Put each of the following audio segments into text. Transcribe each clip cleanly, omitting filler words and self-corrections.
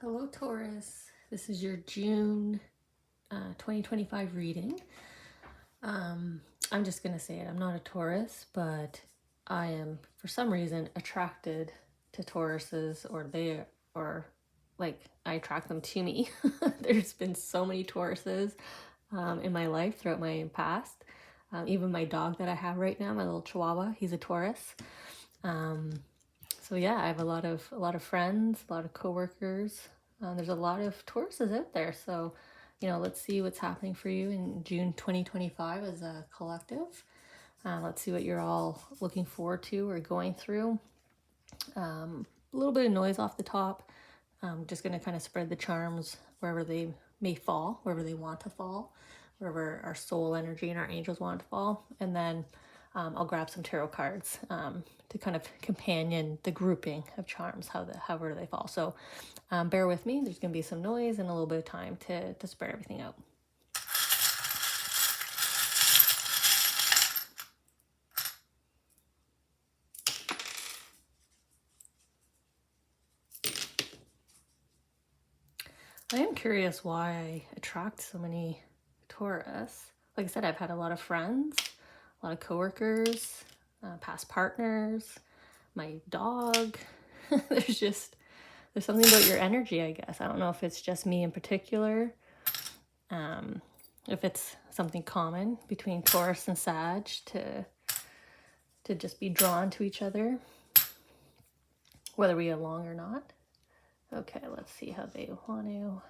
Hello Taurus, this is your June 2025 reading. I'm just going to say it, I'm not a Taurus, but I am for some reason attracted to Tauruses, or like I attract them to me. There's been so many Tauruses in my life throughout my past. Even my dog that I have right now, my little Chihuahua, he's a Taurus. So yeah, I have a lot of friends, a lot of coworkers. There's a lot of Tauruses out there. So, let's see what's happening for you in June 2025 as a collective. Let's see what you're all looking forward to or going through. A little bit of noise off the top. I'm just going to kind of spread the charms wherever they may fall, wherever they want to fall, wherever our soul energy and our angels want to fall. And then I'll grab some tarot cards to kind of companion the grouping of charms, however they fall. So bear with me. There's going to be some noise and a little bit of time to spread everything out. I am curious why I attract so many Taurus. Like I said, I've had a lot of friends, a lot of coworkers, past partners, my dog. There's something about your energy, I guess. I don't know if it's just me in particular, if it's something common between Taurus and Sag to just be drawn to each other, whether we get along or not. Okay, let's see how they want to.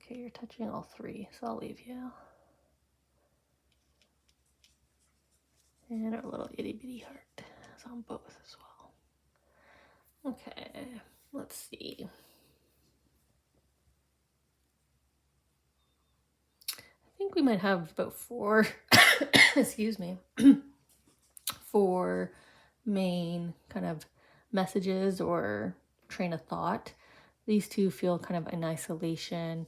Okay, you're touching all three, so I'll leave you. And our little itty bitty heart is on both as well. Okay, let's see. I think we might have about four, excuse me, four main kind of messages or train of thought. These two feel kind of in isolation.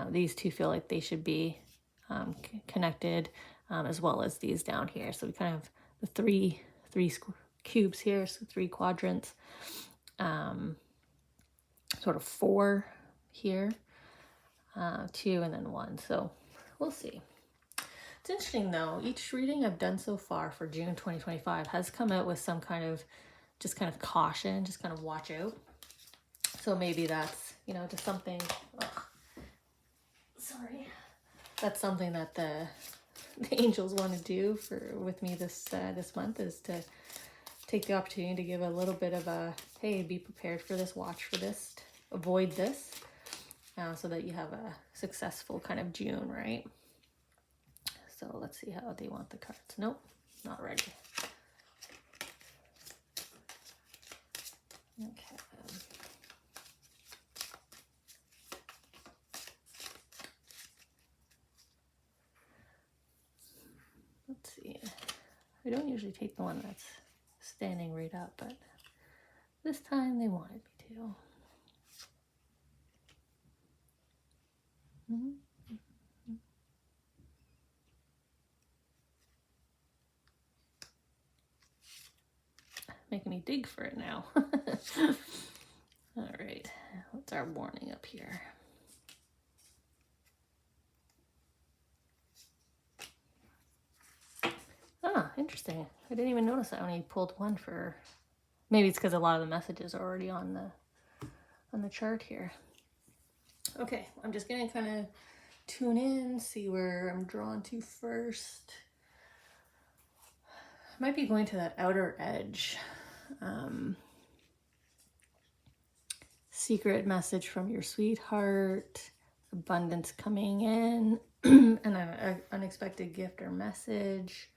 These two feel like they should be connected, as well as these down here. So we kind of the three cubes here, so three quadrants, sort of four here, two, and then one. So we'll see. It's interesting though, each reading I've done so far for June 2025 has come out with some kind of caution, just kind of watch out. So maybe that's, just something, sorry, that's something that the angels want to do with me this month, is to take the opportunity to give a little bit of a, hey, be prepared for this, watch for this, avoid this, so that you have a successful kind of June, right? So let's see how they want the cards. Nope, not ready. Okay. Let's see. I don't usually take the one that's standing right up, but this time they wanted me to. Making me dig for it now. All right, what's our warning up here? Ah, interesting. I didn't even notice I only pulled one for, maybe it's because a lot of the messages are already on the chart here. Okay, I'm just gonna kind of tune in, see where I'm drawn to first. I might be going to that outer edge. Secret message from your sweetheart, abundance coming in, and an unexpected gift or message.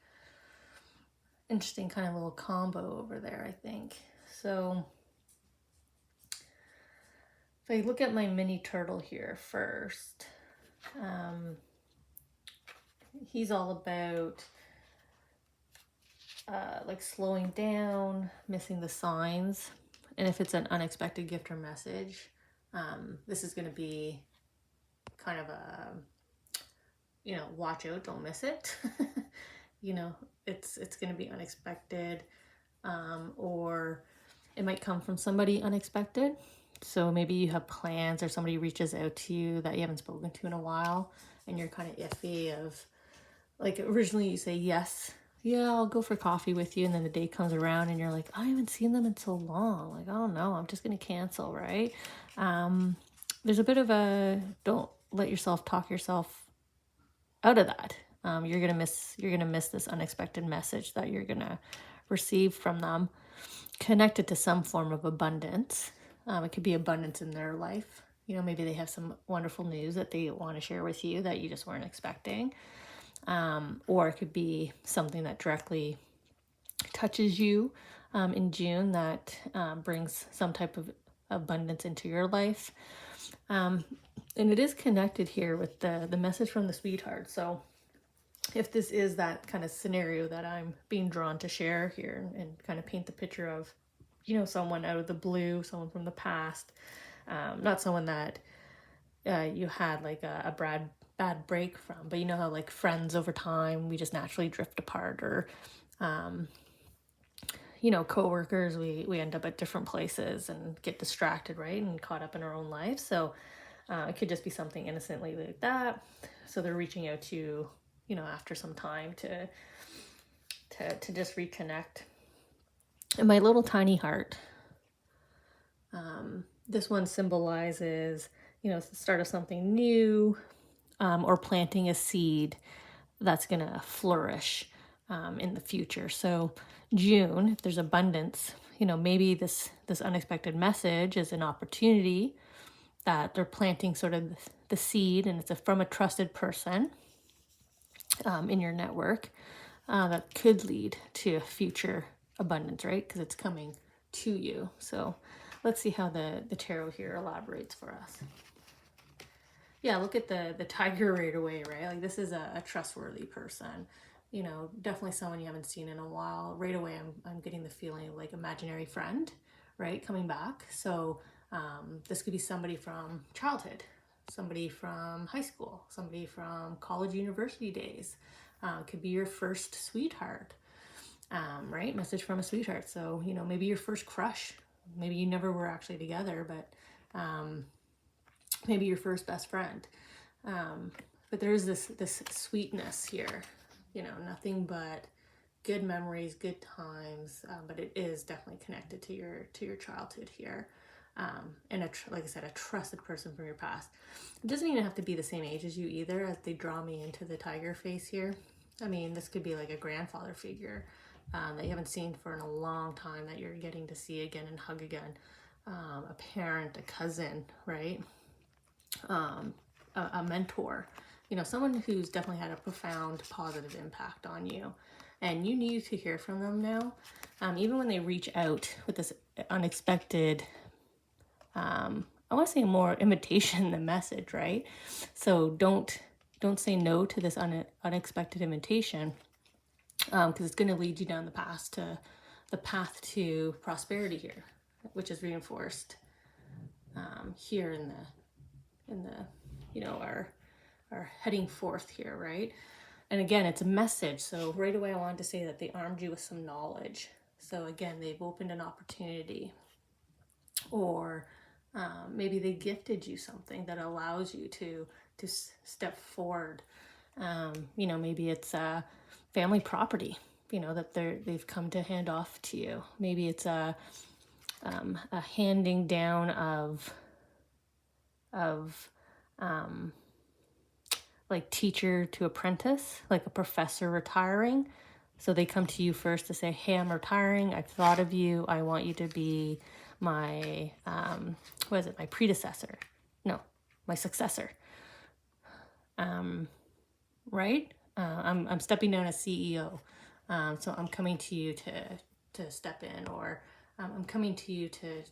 Interesting kind of little combo over there, I think. So if I look at my mini turtle here first, he's all about like slowing down, missing the signs. And if it's an unexpected gift or message, this is going to be kind of a, watch out, don't miss it. It's going to be unexpected, or It might come from somebody unexpected. So maybe you have plans or somebody reaches out to you that you haven't spoken to in a while and you're kind of iffy of, like, originally you say yes, yeah, I'll go for coffee with you, and then the day comes around and you're like, I haven't seen them in so long, like, oh no, I'm just gonna cancel, right? There's a bit of a, don't let yourself talk yourself out of that. You're gonna miss this unexpected message that you're gonna receive from them, connected to some form of abundance. It could be abundance in their life. You know, maybe they have some wonderful news that they want to share with you that you just weren't expecting. Or it could be something that directly touches you in June that brings some type of abundance into your life. And it is connected here with the message from the sweetheart. So if this is that kind of scenario that I'm being drawn to share here and kind of paint the picture of, you know, someone out of the blue, someone from the past, not someone that you had like a bad break from, but you know how like friends over time, we just naturally drift apart, or, you know, coworkers, we end up at different places and get distracted, right? And caught up in our own lives. So it could just be something innocently like that. So they're reaching out to, you know, after some time to just reconnect. And my little tiny heart, this one symbolizes, you know, the start of something new, or planting a seed that's going to flourish in the future. So June, if there's abundance, you know, maybe this unexpected message is an opportunity that they're planting sort of the seed, and it's from a trusted person in your network that could lead to future abundance, right? Because it's coming to you. So let's see how the tarot here elaborates for us. Yeah, look at the tiger right away, right? Like, this is a trustworthy person. You know, definitely someone you haven't seen in a while. Right away, I'm getting the feeling of like imaginary friend, right? Coming back. So this could be somebody from childhood, somebody from high school, somebody from college, university days. Could be your first sweetheart, right? Message from a sweetheart. So, you know, maybe your first crush. Maybe you never were actually together, but maybe your first best friend. But there's this sweetness here, you know, nothing but good memories, good times, but it is definitely connected to your childhood here. And like I said, a trusted person from your past. It doesn't even have to be the same age as you either, as they draw me into the tiger face here. I mean, this could be like a grandfather figure that you haven't seen for in a long time, that you're getting to see again and hug again. A parent, a cousin, right? A mentor, you know, someone who's definitely had a profound positive impact on you, and you need to hear from them now. Even when they reach out with this unexpected, I want to say more invitation than message, right? So don't say no to this unexpected invitation, because it's going to lead you down the path to prosperity here, which is reinforced here in the you know, our heading forth here, right? And again, it's a message. So right away, I wanted to say that they armed you with some knowledge. So again, they've opened an opportunity, or maybe they gifted you something that allows you to step forward. You know, maybe it's a family property, you know, that they've come to hand off to you. Maybe it's a handing down of like teacher to apprentice, like a professor retiring. So they come to you first to say, hey, I'm retiring. I've thought of you. I want you to be my, my predecessor? No, my successor. Right? I'm stepping down as CEO. So I'm coming to you to step in, or I'm coming to you to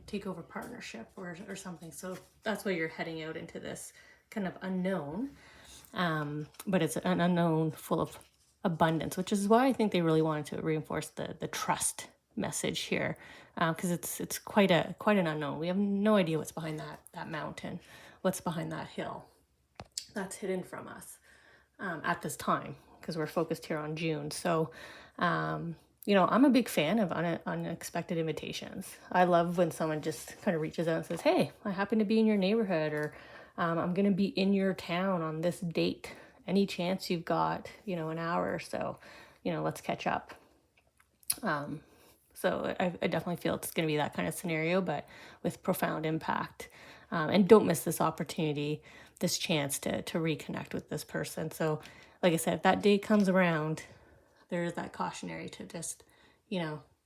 take over partnership or something. So that's why you're heading out into this kind of unknown, but it's an unknown full of abundance, which is why I think they really wanted to reinforce the trust message here, because it's quite an unknown. We have no idea what's behind that mountain, what's behind that hill that's hidden from us at this time, because we're focused here on June. So I'm a big fan of unexpected invitations. I love when someone just kind of reaches out and says, hey, I happen to be in your neighborhood, or I'm going to be in your town on this date. Any chance you've got, an hour or so, let's catch up. So I definitely feel it's going to be that kind of scenario, but with profound impact. And don't miss this opportunity, this chance to reconnect with this person. So like I said, if that date comes around, there's that cautionary to just,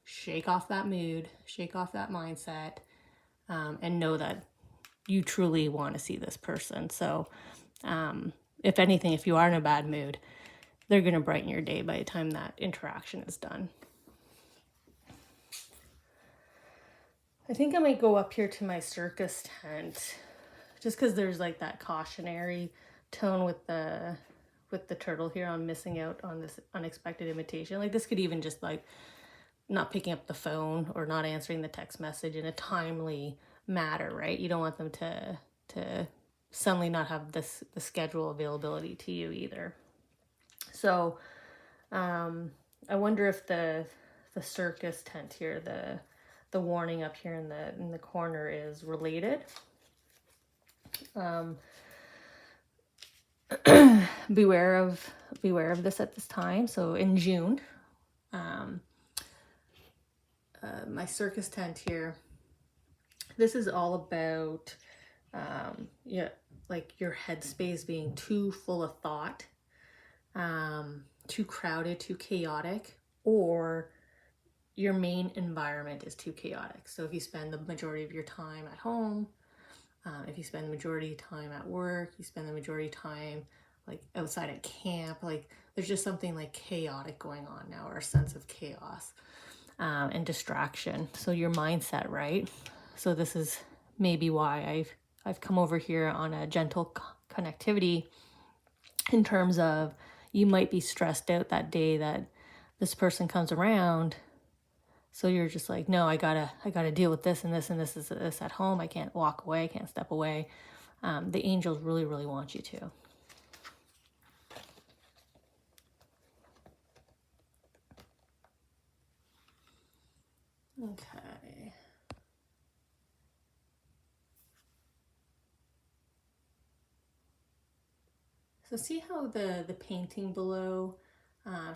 shake off that mood, shake off that mindset, and know that you truly want to see this person. So if anything, if you are in a bad mood, they're going to brighten your day by the time that interaction is done. I think I might go up here to my circus tent just because there's like that cautionary tone with the turtle here on missing out on this unexpected invitation. Like this could even just like not picking up the phone or not answering the text message in a timely manner, right? You don't want them to suddenly not have the schedule availability to you either. So I wonder if the circus tent here, the warning up here in the corner is related. Beware of this at this time. So in June, my circus tent here, this is all about like your headspace being too full of thought, too crowded, too chaotic, or your main environment is too chaotic. So if you spend the majority of your time at home, if you spend the majority of time at work, you spend the majority of time like outside at camp, like there's just something like chaotic going on now, or a sense of chaos and distraction. So your mindset, right? So this is maybe why I've come over here on a gentle connectivity, in terms of you might be stressed out that day that this person comes around. So you're just like, no, I gotta deal with this and this and this at home. I can't walk away, I can't step away. The angels really, really want you to. Okay. So see how the painting below,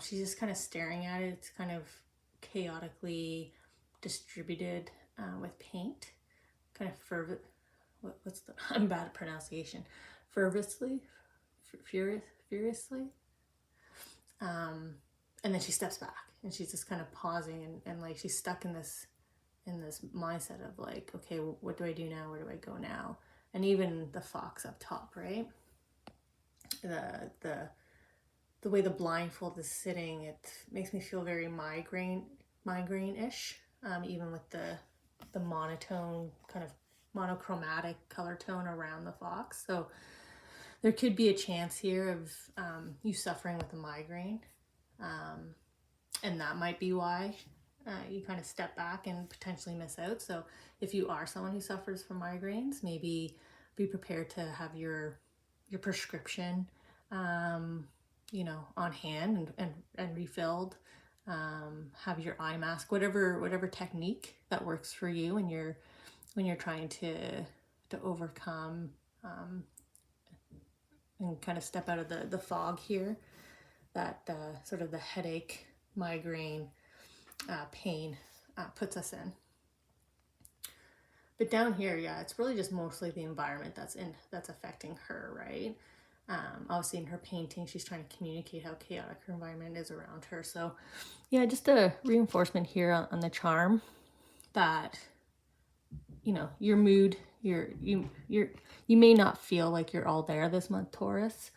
she's just kind of staring at it. It's kind of chaotically distributed with paint, kind of fervent. What's the? I'm bad at pronunciation. Furiously. And then she steps back and she's just kind of pausing and like she's stuck in this mindset of like, okay, what do I do now? Where do I go now? And even the fox up top, right? The way the blindfold is sitting, it makes me feel very migraine-ish, even with the monotone, kind of monochromatic color tone around the fox. So there could be a chance here of you suffering with a migraine, and that might be why you kind of step back and potentially miss out. So if you are someone who suffers from migraines, maybe be prepared to have your prescription on hand and refilled. Have your eye mask, whatever technique that works for you when you're trying to overcome and kind of step out of the fog here that sort of the headache, migraine, pain puts us in. But down here, yeah, it's really just mostly the environment that's affecting her, right? Obviously in her painting, she's trying to communicate how chaotic her environment is around her. So yeah, just a reinforcement here on the charm that, your mood, you may not feel like you're all there this month, Taurus,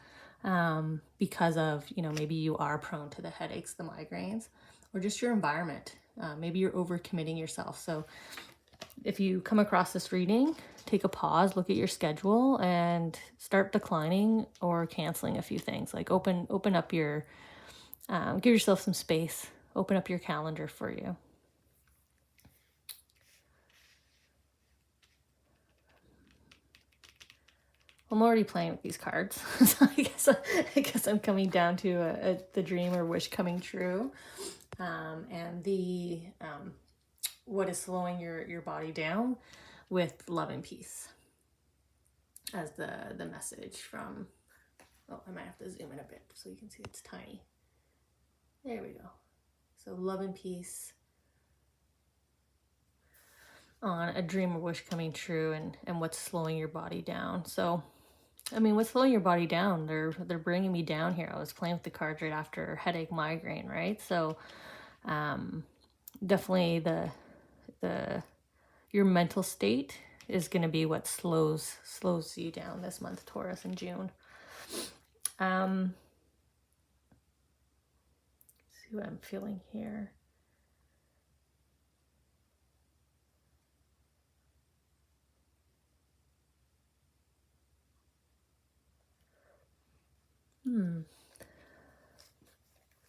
because of, maybe you are prone to the headaches, the migraines, or just your environment. Maybe you're overcommitting yourself. So if you come across this reading, take a pause, look at your schedule, and start declining or canceling a few things. Like open up your, give yourself some space, open up your calendar for you. I'm already playing with these cards, so I guess I'm coming down to the dream or wish coming true. and the what is slowing your body down with love and peace as the message from, oh, I might have to zoom in a bit so you can see it's tiny. There we go. So love and peace on a dream or wish coming true, and what's slowing your body down. So, I mean, what's slowing your body down? They're bringing me down here. I was playing with the cards right after headache, migraine, right? So, definitely your mental state is going to be what slows you down this month, Taurus, in June. See what I'm feeling here.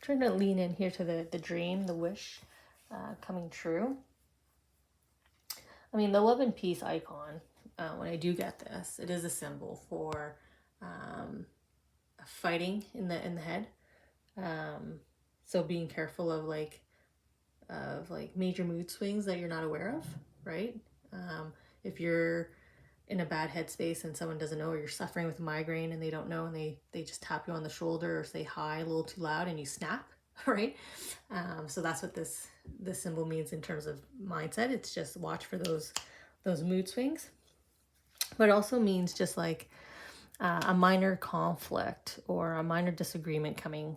Trying to lean in here to the dream, the wish coming true. I mean, the love and peace icon, when I do get this, it is a symbol for fighting in the head. So being careful of like major mood swings that you're not aware of, right? If you're in a bad headspace and someone doesn't know, or you're suffering with a migraine and they don't know, and they just tap you on the shoulder or say hi a little too loud and you snap, right? So that's what this symbol means in terms of mindset. It's just watch for those mood swings. But it also means just like a minor conflict or a minor disagreement coming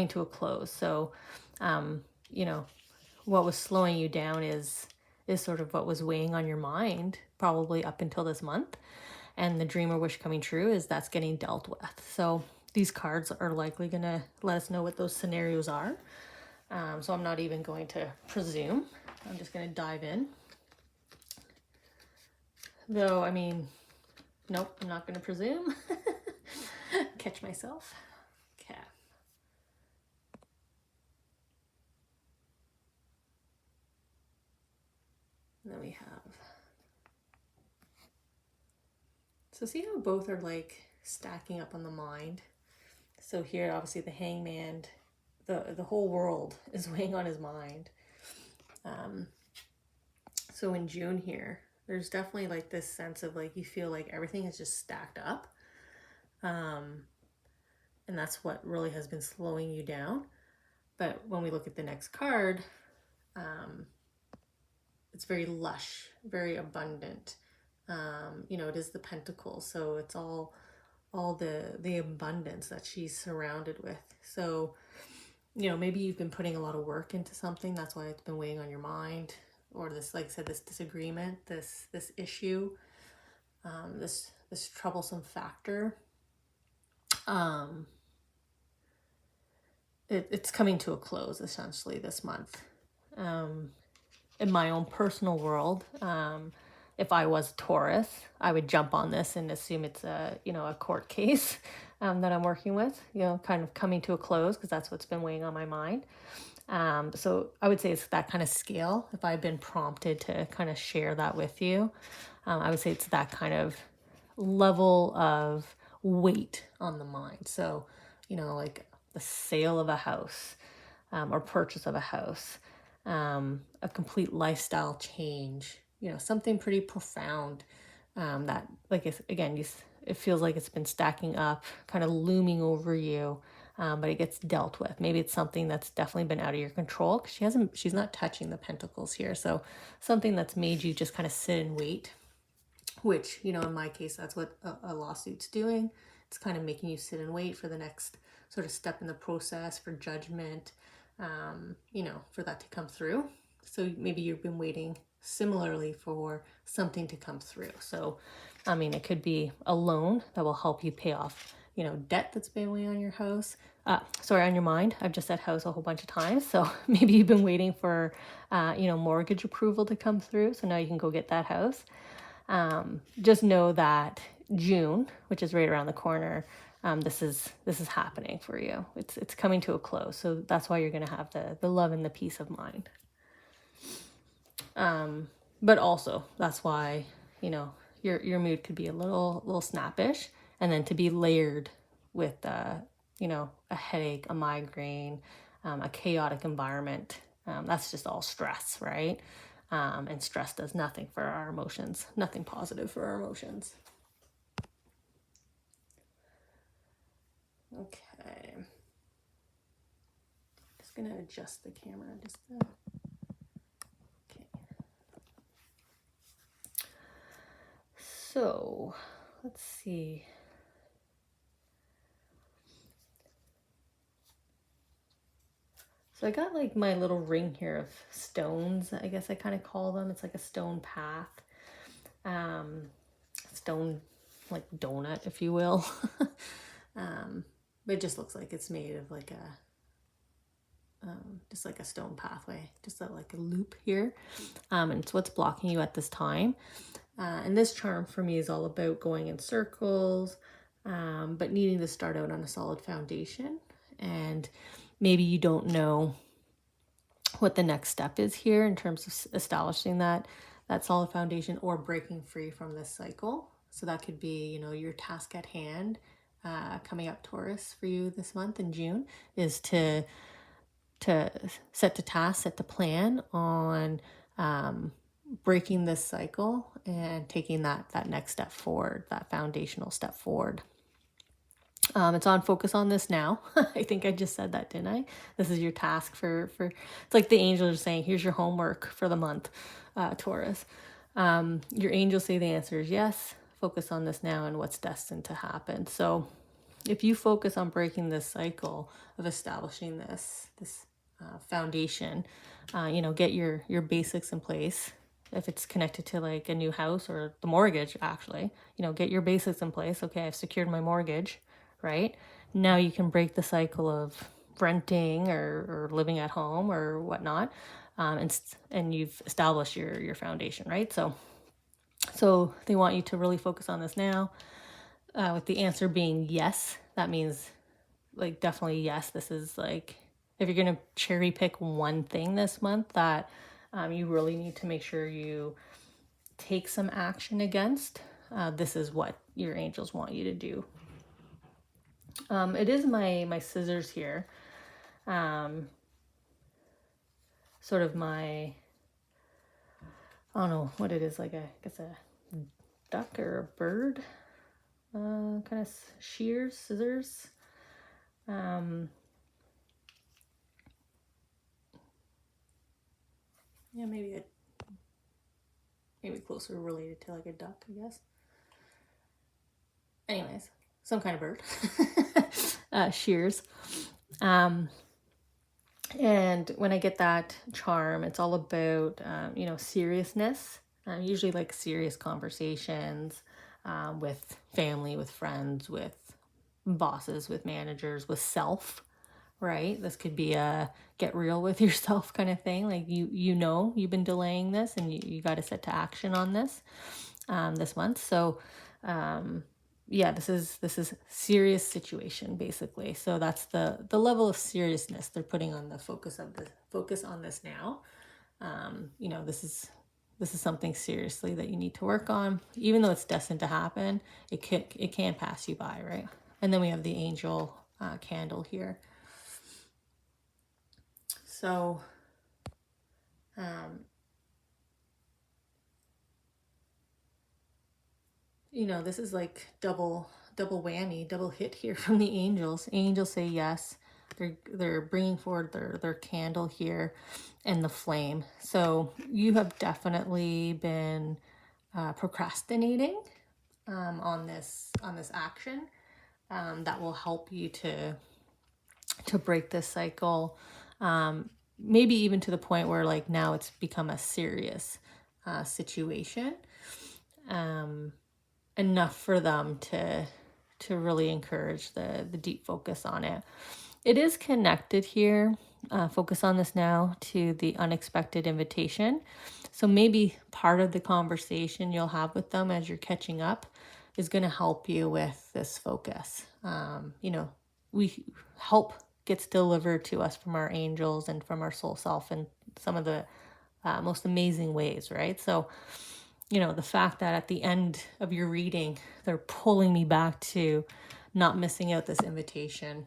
to a close. So, what was slowing you down is sort of what was weighing on your mind probably up until this month. And the dream or wish coming true is that's getting dealt with. So these cards are likely going to let us know what those scenarios are. So I'm not even going to presume. I'm just going to dive in. Though, I mean, nope, I'm not going to presume. Catch myself. Okay. And then we have, so see how both are like stacking up on the mind. So here, obviously the hangman, the whole world is weighing on his mind. So in June here, there's definitely like this sense of like, you feel like everything is just stacked up. And that's what really has been slowing you down. But when we look at the next card, it's very lush, very abundant. It is the Pentacles, so it's all the abundance that she's surrounded with. So, maybe you've been putting a lot of work into something, that's why it's been weighing on your mind, or this, like I said, this disagreement, this issue, this troublesome factor. It's coming to a close essentially this month. In my own personal world, if I was Taurus, I would jump on this and assume it's a court case that I'm working with, kind of coming to a close, because that's what's been weighing on my mind. So I would say it's that kind of scale. If I've been prompted to kind of share that with you, I would say it's that kind of level of weight on the mind. So, like the sale of a house, or purchase of a house, a complete lifestyle change, something pretty profound, that, like, it feels like it's been stacking up, kind of looming over you, but it gets dealt with. Maybe it's something that's definitely been out of your control, because she's not touching the pentacles here. So something that's made you just kind of sit and wait, which, in my case, that's what a lawsuit's doing. It's kind of making you sit and wait for the next sort of step in the process, for judgment, for that to come through. So maybe you've been waiting similarly for something to come through. So, I mean, it could be a loan that will help you pay off, debt that's been weighing on your house. On your mind. I've just said house a whole bunch of times. So maybe you've been waiting for, mortgage approval to come through. So now you can go get that house. Just know that June, which is right around the corner, this is happening for you. It's coming to a close. So that's why you're going to have the love and the peace of mind. But also that's why, your mood could be a little snappish, and then to be layered with, a headache, a migraine, a chaotic environment. That's just all stress, right? And stress does nothing for our emotions, nothing positive for our emotions. Okay. Just gonna adjust the camera just to... Okay. So let's see. So I got like my little ring here of stones, I guess I kind of call them. It's like a stone path. Stone like donut, if you will. But it just looks like it's made of like a just like a stone pathway, just like a loop here. And it's what's blocking you at this time. And this charm for me is all about going in circles, but needing to start out on a solid foundation. And maybe you don't know what the next step is here in terms of establishing that solid foundation or breaking free from this cycle. So that could be, you know, your task at hand coming up, Taurus, for you this month in June, is to set to task, set to plan on breaking this cycle and taking that next step forward, that foundational step forward. It's on focus on this now. I think I just said that, didn't I? This is your task for it's like the angels are saying, here's your homework for the month, Taurus. Your angels say the answer is yes. Focus on this now and what's destined to happen. So if you focus on breaking this cycle of establishing this foundation, you know, get your basics in place. If it's connected to like a new house or the mortgage, actually, you know, get your basics in place. Okay, I've secured my mortgage, right? Now you can break the cycle of renting or living at home or whatnot, and you've established your foundation, right? So they want you to really focus on this now, with the answer being yes. That means like definitely yes. This is like, if you're going to cherry pick one thing this month that you really need to make sure you take some action against, this is what your angels want you to do. It is my scissors here. Sort of my, I don't know what it is, like I guess a duck or a bird, kind of shears, scissors. Yeah, maybe closer related to like a duck, I guess. Anyways, some kind of bird. Shears. And when I get that charm, it's all about, you know, seriousness. Usually like serious conversations with family, with friends, with bosses, with managers, with self, right? This could be a get real with yourself kind of thing. Like you know, you've been delaying this and you got to set to action on this this month. So yeah, this is serious situation basically. So that's the level of seriousness they're putting on the focus on this now. You know, this is something seriously that you need to work on, even though it's destined to happen. It can pass you by, right? And then we have the angel candle here. So, you know, this is like double whammy, double hit here from the angels. Angels say yes. They're bringing forward their candle here and the flame. So you have definitely been procrastinating on this action that will help you to break this cycle. Maybe even to the point where like now it's become a serious situation. Enough for them to really encourage the deep focus on it. It is connected here, focus on this now, to the unexpected invitation. So maybe part of the conversation you'll have with them as you're catching up is going to help you with this focus. You know, help gets delivered to us from our angels and from our soul self in some of the most amazing ways, right? So, you know, the fact that at the end of your reading, they're pulling me back to not missing out this invitation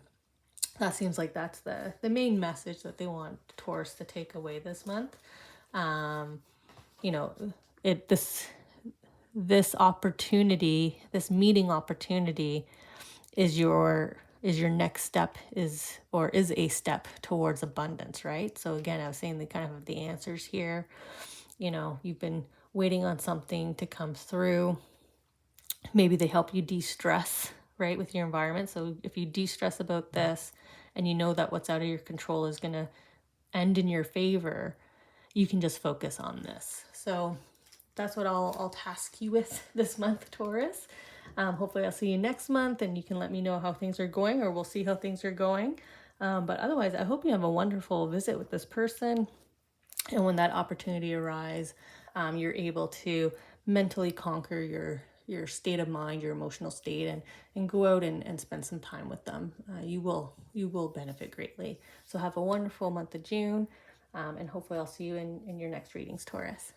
That seems like that's the main message that they want Taurus to take away this month. You know, this opportunity, this meeting opportunity is your next step, is a step towards abundance, right? So again, I was saying the kind of the answers here. You know, you've been waiting on something to come through. Maybe they help you de-stress, right, with your environment. So if you de-stress about this and you know that what's out of your control is going to end in your favor, you can just focus on this. So that's what I'll task you with this month, Taurus. Hopefully I'll see you next month and you can let me know how things are going, or we'll see how things are going. But otherwise, I hope you have a wonderful visit with this person. And when that opportunity arises, you're able to mentally conquer your state of mind, your emotional state, and go out and spend some time with them. You will benefit greatly. So have a wonderful month of June, and hopefully I'll see you in your next readings, Taurus.